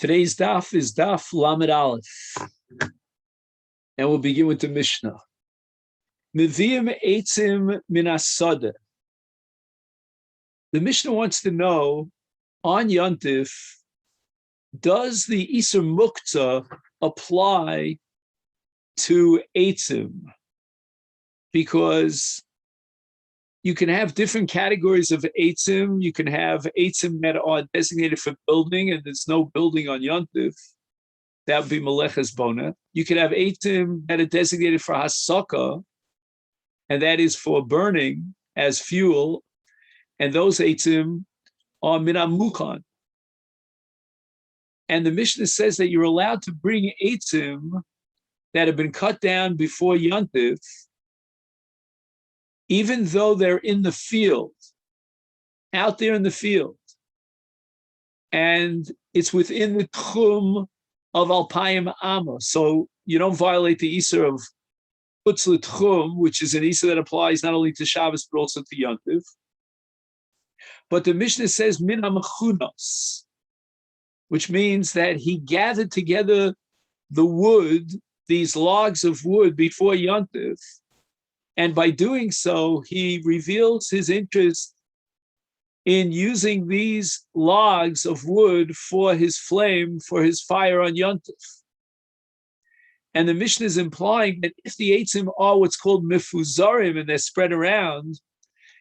Today's daf is daf Lamed Aleph, and we'll begin with the Mishnah. Meviim eitzim min asada. The Mishnah wants to know, on Yontif, does the Isur Muktzah apply to eitzim? Because you can have different categories of eitzim. You can have eitzim that are designated for building, and there's no building on Yontif. That would be Meleches Bona. You could have eitzim that are designated for hasaka, and that is for burning as fuel. And those eitzim are minam Mukhan. And the Mishnah says that you're allowed to bring eitzim that have been cut down before Yontif, even though they're in the field, out there in the field, and it's within the tchum of Alpayim Amma. So you don't violate the Isur of Chutz L'Tchum, which is an Isur that applies not only to Shabbos, but also to Yontif. But the Mishnah says, Min HaMechunos, which means that he gathered together the wood, these logs of wood before Yontif, and by doing so, he reveals his interest in using these logs of wood for his flame, for his fire on Yontif. And the Mishnah is implying that if the eitzim are what's called mifuzarim and they're spread around,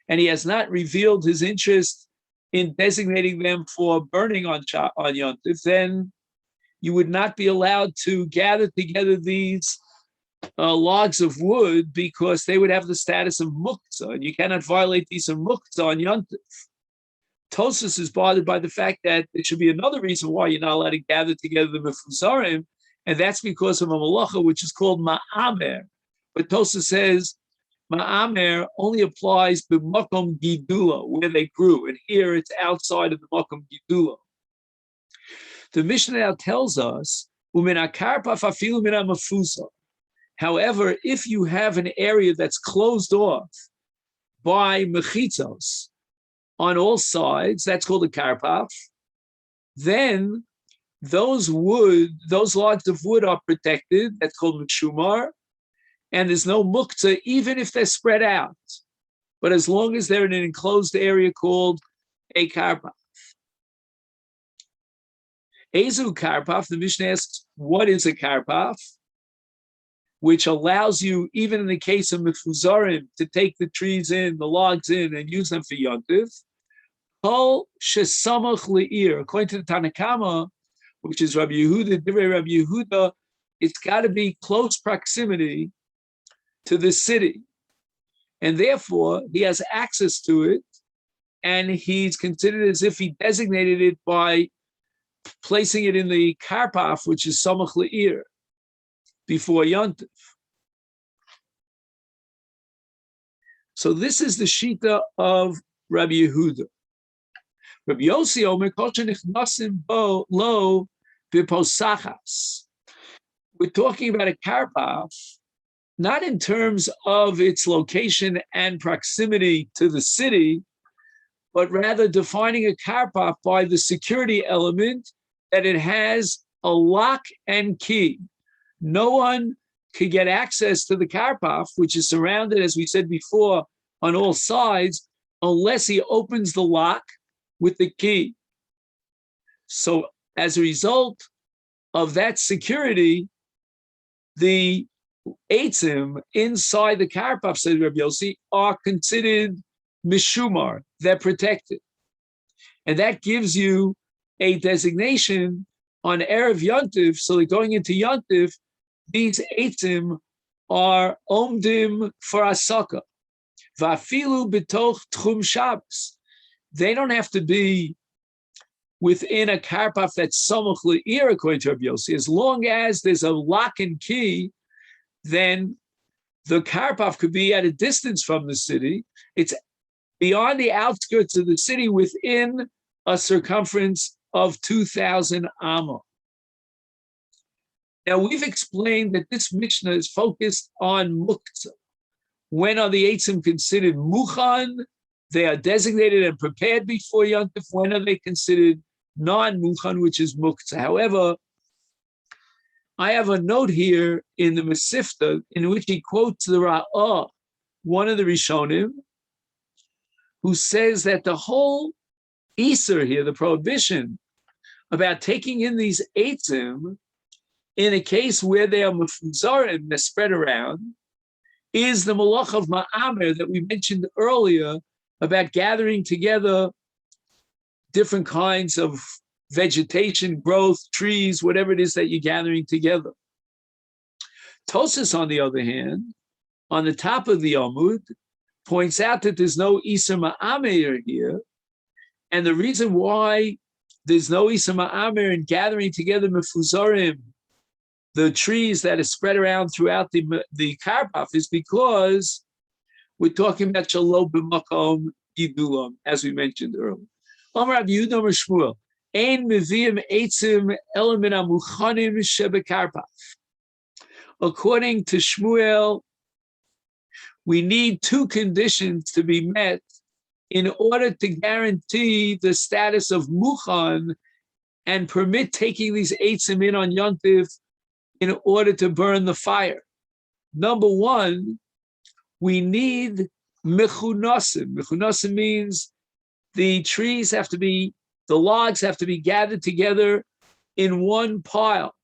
and he has not revealed his interest in designating them for burning on Yontif, then you would not be allowed to gather together these logs of wood, because they would have the status of muktzah, and you cannot violate these of muktzah on Yontif. Tosfos is bothered by the fact that there should be another reason why you're not allowed to gather together the mefuzarim, and that's because of a malacha which is called ma'amer. But Tosfos says ma'amer only applies to makom gidula, where they grew, and here it's outside of the makom gidula. The Mishnah now tells us umin akarpaf afilu min ha'mefuzar. However, if you have an area that's closed off by mechitzos on all sides, that's called a karpaf, then those logs of wood are protected, that's called mishumar, and there's no muktzah, even if they're spread out, but as long as they're in an enclosed area called a karpaf. Ezu karpaf, the Mishnah asks, what is a karpaf? Which allows you, even in the case of mefuzarim, to take the trees in, the logs in, and use them for Yontif. Kol shesamach le'ir, according to the Tanakama, which is Rabbi Yehuda, Divrei Rabbi Yehuda, it's got to be close proximity to the city. And therefore, he has access to it, and he's considered as if he designated it by placing it in the karpaf, which is samach le'ir, before Yontif. So this is the shita of Rabbi Yehuda. Rabbi Yossi Omer kol shenichnasim bo lo b'posachas. We're talking about a karpaf, not in terms of its location and proximity to the city, but rather defining a karpaf by the security element that it has a lock and key. No one could get access to the karpaf, which is surrounded, as we said before, on all sides, unless he opens the lock with the key. So as a result of that security, the eitzim inside the karpaf, said Rabbi Yossi, are considered mishumar, they're protected. And that gives you a designation on Erev Yontif, so that going into Yontif, these eitzim are omdim for asaka. Vafilu b'toch tchum Shabbos. They don't have to be within a karpaf that's samach le'ir, according to Rabbi Yossi. As long as there's a lock and key, then the karpaf could be at a distance from the city. It's beyond the outskirts of the city, within a circumference of 2,000 amma. Now, we've explained that this Mishnah is focused on muktzah. When are the eitzim considered Mukhan? They are designated and prepared before Yontif. When are they considered non-Mukhan, which is Muktzah. However, I have a note here in the Masechet in which he quotes the Ra'ah, one of the Rishonim, who says that the whole Iser here, the prohibition about taking in these eitzim in a case where they are mefuzarim, they're spread around, is the malach of ma'amer that we mentioned earlier about gathering together different kinds of vegetation, growth, trees, whatever it is that you're gathering together. Tosas, on the other hand, on the top of the Amud, points out that there's no Iser Ma'amer here, and the reason why there's no Iser Ma'amer in gathering together mefuzarim, the trees that are spread around throughout the karpaf, is because we're talking about shalom b'makom gidulam, as we mentioned earlier. Amar Rabbi Yehuda Amar Shmuel, ein meviim eitzim ela min hamuchanim shebekarpaf. According to Shmuel, we need two conditions to be met in order to guarantee the status of Mukhan and permit taking these eitzim in on Yontif in order to burn the fire. Number one, we need mechunasim. Mechunasim means the logs have to be gathered together in one pile.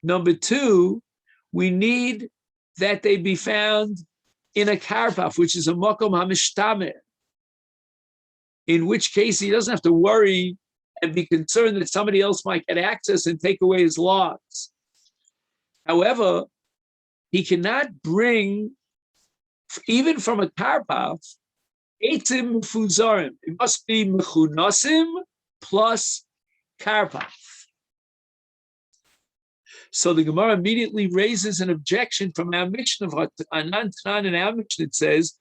Number two, we need that they be found in a karpaf, which is a makom hamishtamer, in which case he doesn't have to worry and be concerned that somebody else might get access and take away his logs. However, he cannot bring, even from a karpaf, eitzim fuzarim. It must be mechunasim plus karpaf. So the Gemara immediately raises an objection from our Mishnah. Anan Tanan in our Mishnah, it says,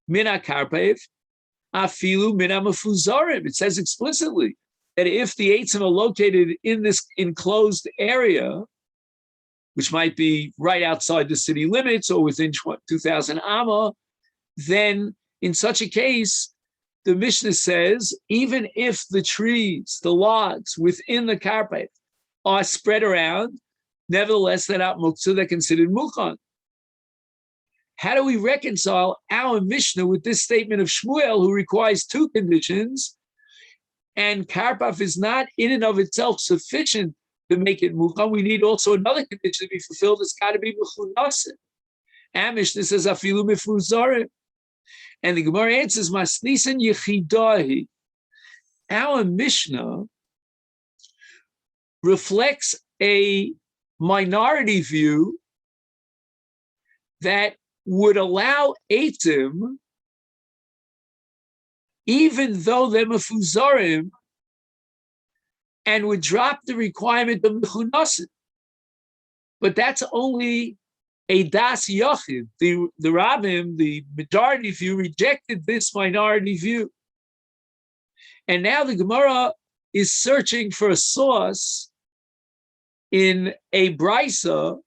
Mina karpev, afilu mina mefuzarim. It says explicitly that if the eitzim are located in this enclosed area, which might be right outside the city limits or within 2,000 amma, then in such a case, the Mishnah says, even if the trees, the logs within the karpet are spread around, nevertheless, they're not muktzah, they're considered mukhan. How do we reconcile our Mishnah with this statement of Shmuel, who requires two conditions, and karpaf is not in and of itself sufficient to make it mukhan? We need also another condition to be fulfilled. It's got to be mechunasim. Our Mishnah says afilu mefuzarim. And the Gemara answers, Masnisan Yechidahi. Our Mishnah reflects a minority view that would allow eitzim, even though they're mefuzarim, and would drop the requirement of mechunasim. But that's only a das yachid. The Rabbim, the majority view, rejected this minority view. And now the Gemara is searching for a source in a Beitza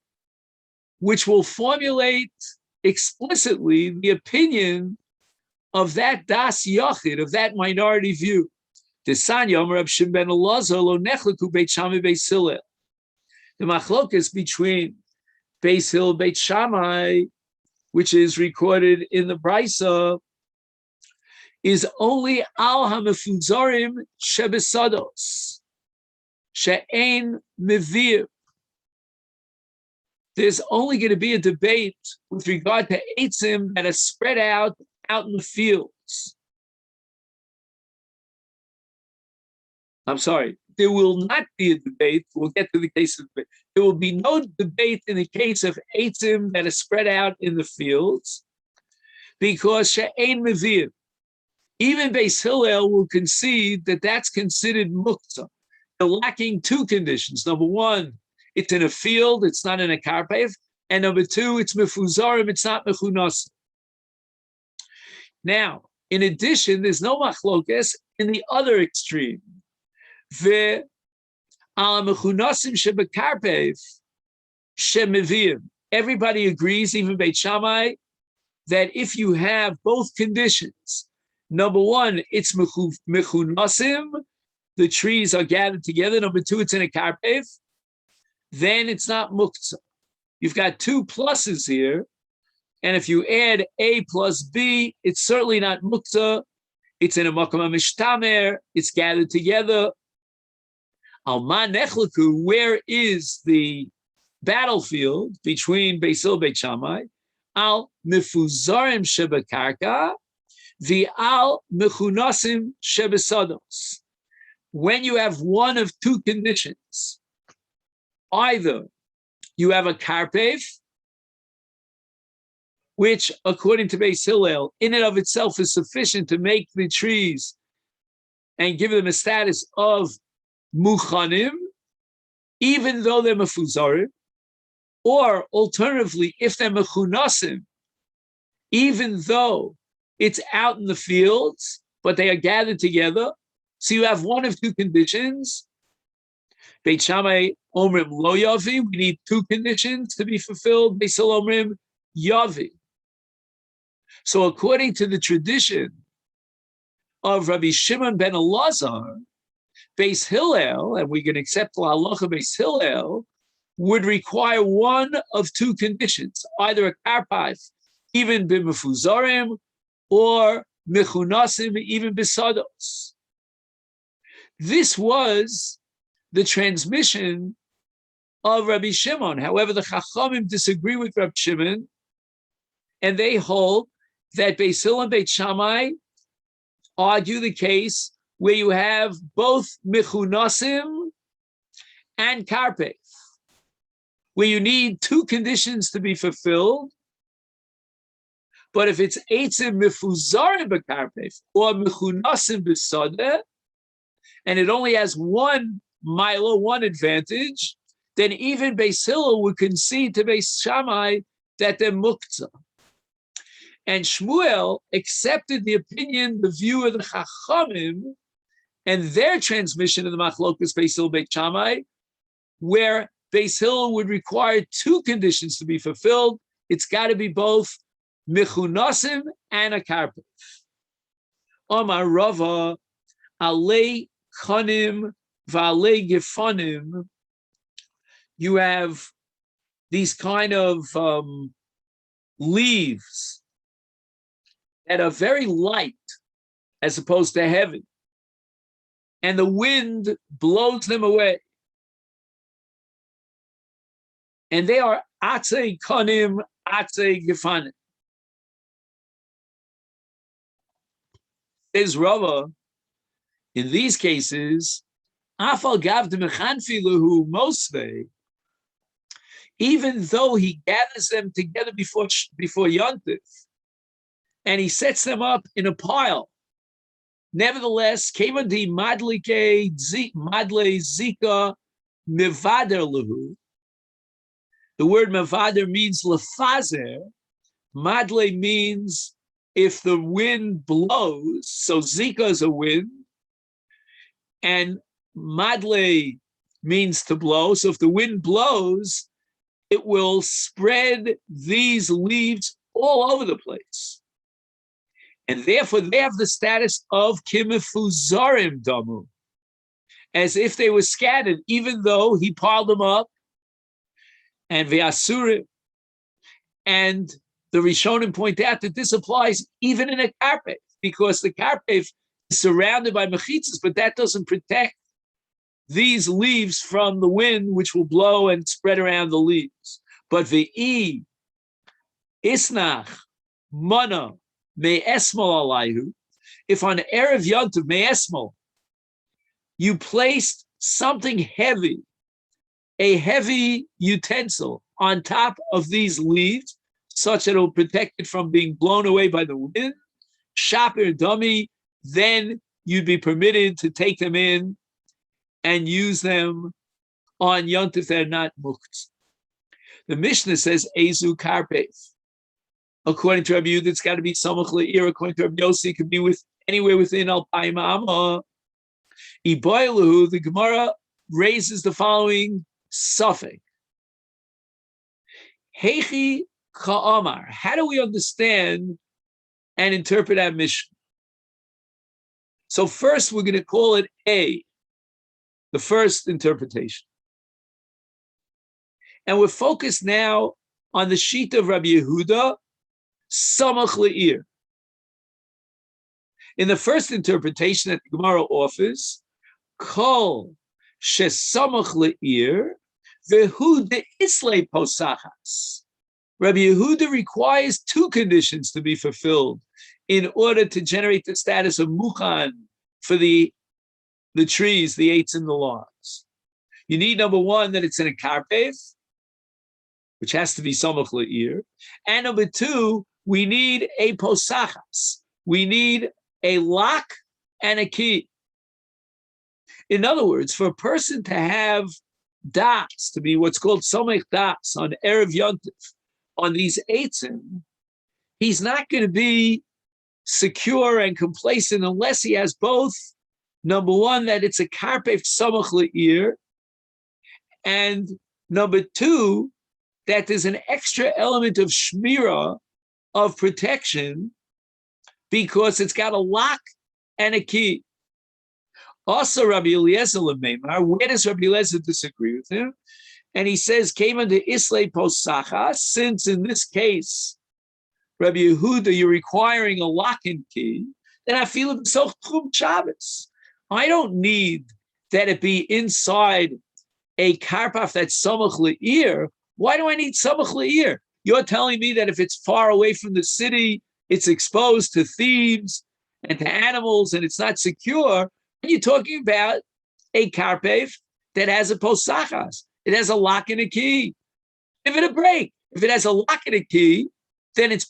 which will formulate explicitly the opinion of that das yachid, of that minority view. The machlokas between Beis Hill, Beit Shammai, which is recorded in the Beitza, is only al hamefuzarim shebesados, she'ein mevir. There's only going to be a debate with regard to eitzim that are spread out in the fields. I'm sorry. There will not be a debate. We'll get to the case of debate. There will be no debate in the case of eitzim that are spread out in the fields, because she'ein mevir. Even Beis Hillel will concede that that's considered muktzah. They're lacking two conditions. Number one, it's in a field, it's not in a karpev. And number two, it's mefuzarim, it's not mechunas. Now, in addition, there's no machlokes in the other extreme. Everybody agrees, even Beit Shammai, that if you have both conditions, number one, it's mechunasim, the trees are gathered together. Number two, it's in a karpev. Then it's not muktzah. You've got two pluses here. And if you add A plus B, it's certainly not muktzah. It's in a makom mishtamer. It's gathered together. Alma nechleku, where is the battlefield between Beis Hillel and Beit Shammai? Al mifuzarim shebekarka, the al mechunasim shebesados. When you have one of two conditions, either you have a karpev, which according to Beis Hillel, in and of itself is sufficient to make the trees and give them a status of Mukhanim, even though they're mefuzarim, or alternatively, if they're mechunasim, even though it's out in the fields, but they are gathered together. So you have one of two conditions. Beit Shammai omrim lo yavi. We need two conditions to be fulfilled. Beis Hillel omrim yavi. So according to the tradition of Rabbi Shimon ben Elazar, Beis Hillel, and we can accept the halacha Beis Hillel, would require one of two conditions, either a karpav, even b'mefuzarim, or mechunasim, even b'sados. This was the transmission of Rabbi Shimon. However, the Chachamim disagree with Rabbi Shimon, and they hold that Beis Hillel and Beit Shammai argue the case where you have both mechunasim and karpev, where you need two conditions to be fulfilled. But if it's eitzim mefuzarim b'karpev or mechunasim b'sadeh, and it only has one milo, one advantage, then even Beis Hillel would concede to Beis Shammai that they're muktzah. And Shmuel accepted the opinion, the view of the Chachamim, and their transmission of the Machlokas Beis Hillel Beit Shammai, where Beis Hillel would require two conditions to be fulfilled. It's got to be both mechunasim and a karpev. Omar Rava, alei kanim v'alei gefanim. You have these kind of leaves that are very light as opposed to heavy, and the wind blows them away. And they are atzei kanim, atzei gefanim. Says Rava, in these cases, afal gav de mechanfiluhu mosve, even though he gathers them together before Yontif, and he sets them up in a pile, nevertheless, kevan di madle zika mevader lehu. The word mevader means lefazer. Madle means if the wind blows, so zika is a wind, and madle means to blow. So if the wind blows, it will spread these leaves all over the place. And therefore, they have the status of kimifuzarim damu, as if they were scattered, even though he piled them up, and ve'asurim. And the Rishonim point out that this applies even in a karpev, because the karpev is surrounded by mechitzas, but that doesn't protect these leaves from the wind, which will blow and spread around the leaves. But ve'i isnach mana me'esmol alayhu, if on Erev Yontiv me'esmol, you placed something heavy, a heavy utensil on top of these leaves, such that it will protect it from being blown away by the wind, shapir dummy, then you'd be permitted to take them in and use them on Yontif that are not muktzah. The Mishnah says, Ezu karpev. According to Rabbi Yehuda, it's got to be samach le'ir. According to Rabbi Yossi, it could be anywhere within alpayim amma. Iboilahu, the Gemara raises the following suffix. Heichi ka'amar. How do we understand and interpret that Mishnah? So first, we're going to call it A. the first interpretation. And we're focused now on the sheet of Rabbi Yehuda, samach le'ir. In the first interpretation that the Gemara offers, kol shesamach le'ir vehu de'islei posachas. Rabbi Yehuda requires two conditions to be fulfilled in order to generate the status of Mukhan for the trees, the eights and the logs. You need, number one, that it's in a karpev, which has to be samach le'ir. And number two, we need a posachas. We need a lock and a key. In other words, for a person to have das, to be what's called somech das on Erev Yontif, on these eitzim, he's not going to be secure and complacent unless he has both. Number one, that it's a karpef samach le'ir, and number two, that there's an extra element of shmira, of protection, because it's got a lock and a key. Also, Rabbi Eliezer Lememar, where does Rabbi Eliezer disagree with him? And he says, came under Islay Posacha, since in this case, Rabbi Yehuda, you're requiring a lock and key, then I feel it's so Tchum Shabbos. I don't need that it be inside a karpaf that's samach le'ir. Why do I need samach le'ir? You're telling me that if it's far away from the city, it's exposed to thieves and to animals, and it's not secure. And you're talking about a karpef that has a posachas. It has a lock and a key. Give it a break. If it has a lock and a key, then it's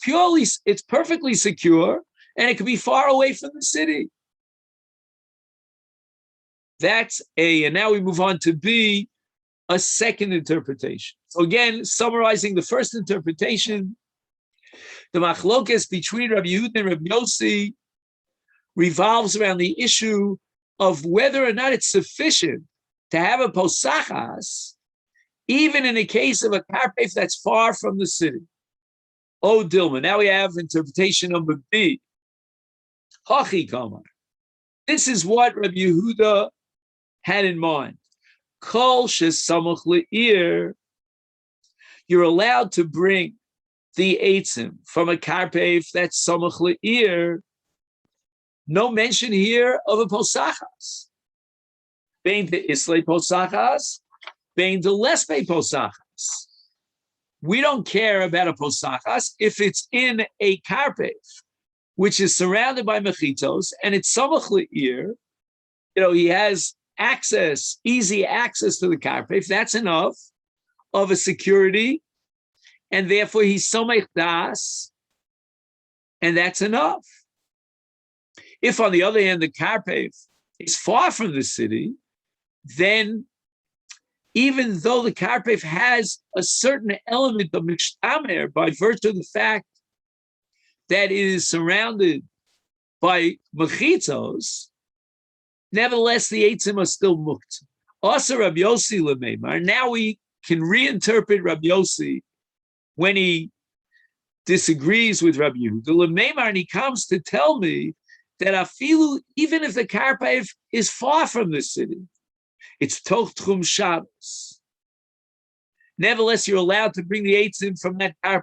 perfectly secure, and it could be far away from the city. That's A. And now we move on to B, a second interpretation. So again, summarizing the first interpretation, the machlokes between Rabbi Yehuda and Rabbi Yossi revolves around the issue of whether or not it's sufficient to have a posachas, even in the case of a karpef that's far from the city. Oh, Dilma. Now we have interpretation number B. Hachi kamar. This is what Rabbi Yehuda had in mind. Kol shesamach le'ir. You're allowed to bring the eitzim from a karpef that's samach le'ir. No mention here of a posachas. Bein de islay posachas, bein de lespe posachas. We don't care about a posachas if it's in a karpef, which is surrounded by mechitos, and it's samach le'ir. He has access, easy access to the karpef. That's enough of a security, and therefore he's somech das, and that's enough. If, on the other hand, the karpef is far from the city, then even though the karpef has a certain element of mishtamer by virtue of the fact that it is surrounded by mechitos, nevertheless the eitzim are still mukt. Also, Rabbi Yossi lememar. Now we can reinterpret Rabbi Yossi when he disagrees with Rabbi Yehuda. Lememar, and he comes to tell me that afilu, even if the karpef is far from the city, it's toch tchum Shabbos. Nevertheless, you're allowed to bring the eitzim from that karpef.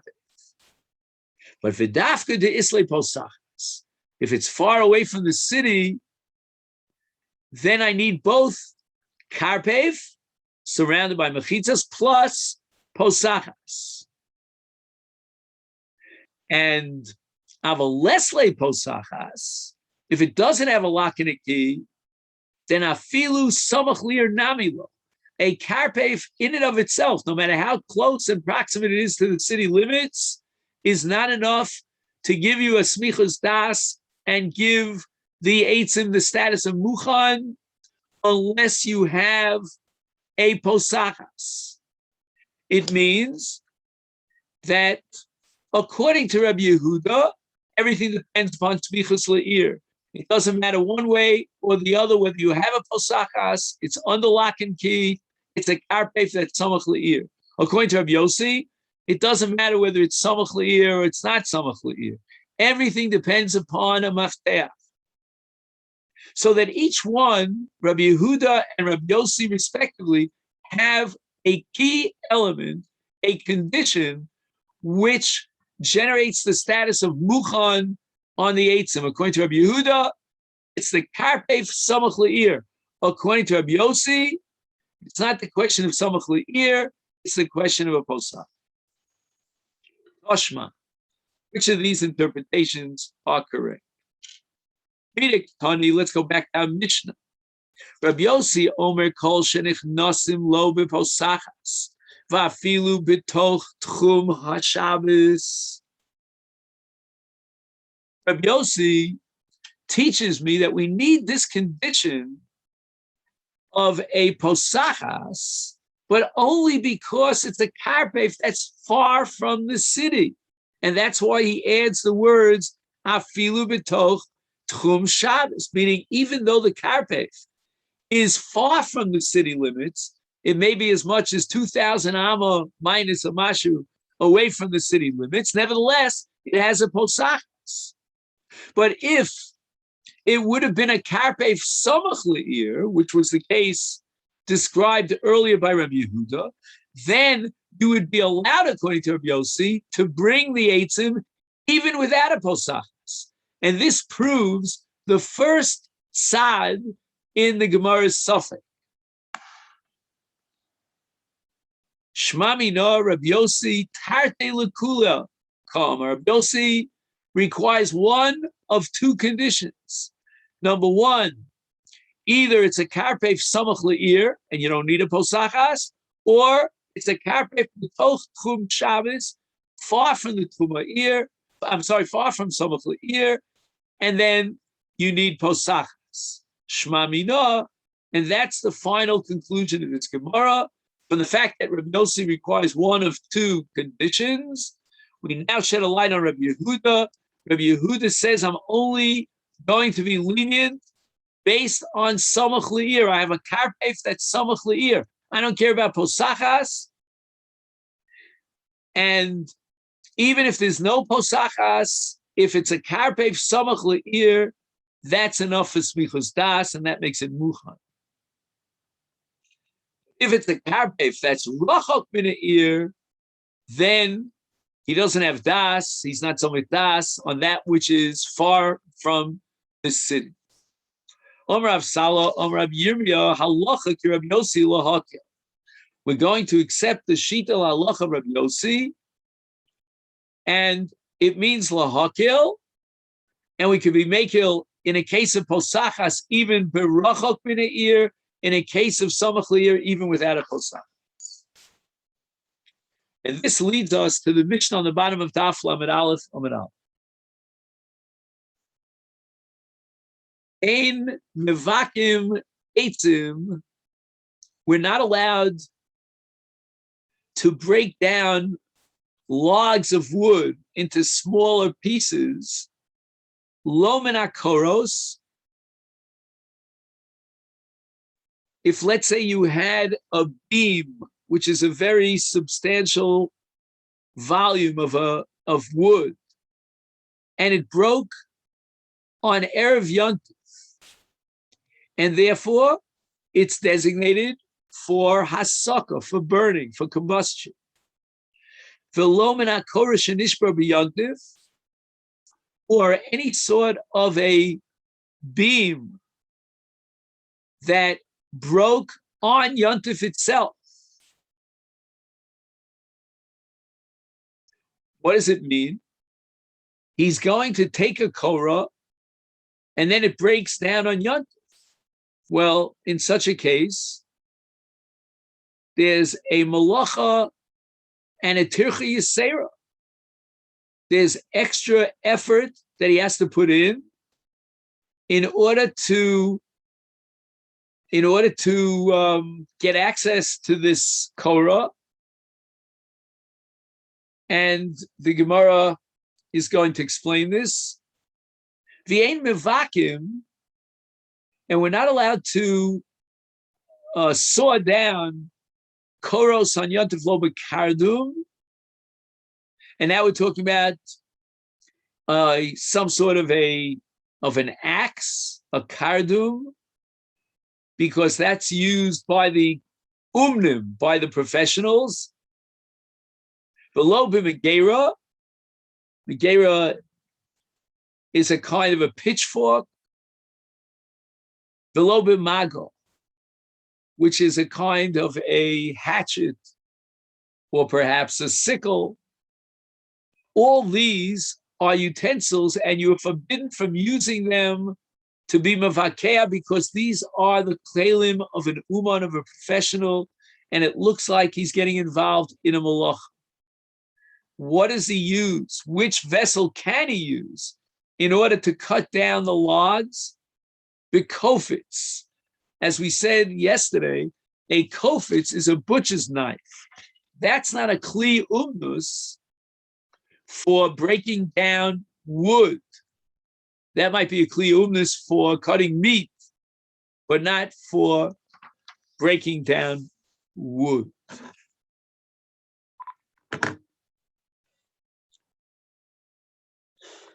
But v'dafka de islay posachas, if it's far away from the city, then I need both karpef, surrounded by mechitzas, plus posachas. And avalesle posachas, if it doesn't have a lock and a key, then afilu samach le'ir namilo. A karpef in and of itself, no matter how close and proximate it is to the city limits, is not enough to give you a smichus das and give the eitzim the status of Mukhan unless you have a posachas. It means that according to Rabbi Yehuda, everything depends upon smichus le'ir. It doesn't matter one way or the other whether you have a posachas, it's under lock and key, it's a karpef that's samach le'ir. According to Rabbi Yossi, it doesn't matter whether it's samach le'ir or it's not samach le'ir. Everything depends upon a mafteach. So that each one, Rabbi Yehuda and Rabbi Yossi respectively, have a key element, a condition, which generates the status of Mukhan on the Eitzim. According to Rabbi Yehuda, it's the Karpef Samach Le'ir. According to Rabbi Yossi, it's not the question of Samach Le'ir, it's the question of a Posach. Toshma, which of these interpretations are correct? Let's go back to our Mishnah. Rabbi Yossi Omer Kol Shenich Nosim Lo B'Posachas Va'afilu B'Toch Tchum HaShabbos. Rabbi Yossi teaches me that we need this condition of a posachas, but only because it's a karpef that's far from the city. And that's why he adds the words afilu b'toch tchum Shabbos, meaning even though the karpef is far from the city limits, it may be as much as 2,000 amma minus a mashu away from the city limits. Nevertheless, it has a posachas. But if it would have been a karpef samach le'ir, which was the case described earlier by Rabbi Yehuda, then you would be allowed, according to Rabbi Yossi, to bring the eitzim even without a posachas. And this proves the first sad in the Gemara's Safek. Shmami no Rabbi Yossi tarte lekula kam. Rabbi Yossi requires one of two conditions. Number one, either it's a karpef samach le'ir and you don't need a posachas, or it's a karpef b'toch tchum Shabbos, far from the tchum ha'ir. Far from samach le'ir, and then you need posachas. Shma mina, and that's the final conclusion of its Gemara. From the fact that Rabbi Yossi requires one of two conditions, we now shed a light on Rabbi Yehuda. Rabbi Yehuda says, I'm only going to be lenient based on samach le'ir. I have a karpef that's samach le'ir. I don't care about posachas. And even if there's no posachas, if it's a karpef samach le'ir, that's enough for smichus das, and that makes it Mukhan. If it's a karpef that's rachok min ha'ir, then he doesn't have das, he's not somewhat das on that which is far from the city. We're going to accept the shita halacha of Rabbi Yossi, and it means lahakil, and we could be makil in a case of posachas, even berachok min ha'ir, in a case of samach le'ir, even without a posachas. And this leads us to the Mishnah on the bottom of Daf Lamed Aleph Amud Aleph. Ein mevakim eitzim. We're not allowed to break down logs of wood into smaller pieces. Lo min hakoros. If, let's say, you had a beam, which is a very substantial volume of wood, and it broke on Erev Yontif, and therefore it's designated for hasaka, for burning, for combustion. V'lo min hakoros shenishbar b'yontif, or any sort of a beam that broke on Yontif itself. What does it mean? He's going to take a korah and then it breaks down on Yontif. Well, in such a case, there's a malacha and a tircha yisera. There's extra effort that he has to put in order to get access to this korah. And the Gemara is going to explain this. V'ein mevakim, and we're not allowed to saw down koros on Yontif lo b'kardum, and now we're talking about some sort of an axe a kardum, because that's used by the umnim, by the professionals. Below b'megera, megera is a kind of a pitchfork. Below b'mago, which is a kind of a hatchet, or perhaps a sickle. All these are utensils, and you are forbidden from using them to be mavakea, because these are the klelim of an uman, of a professional, and it looks like he's getting involved in a malach. What does he use? Which vessel can he use in order to cut down the logs? The kofitz. As we said yesterday, a kofitz is a butcher's knife. That's not a kli umnus for breaking down wood. That might be a kli umnus for cutting meat, but not for breaking down wood.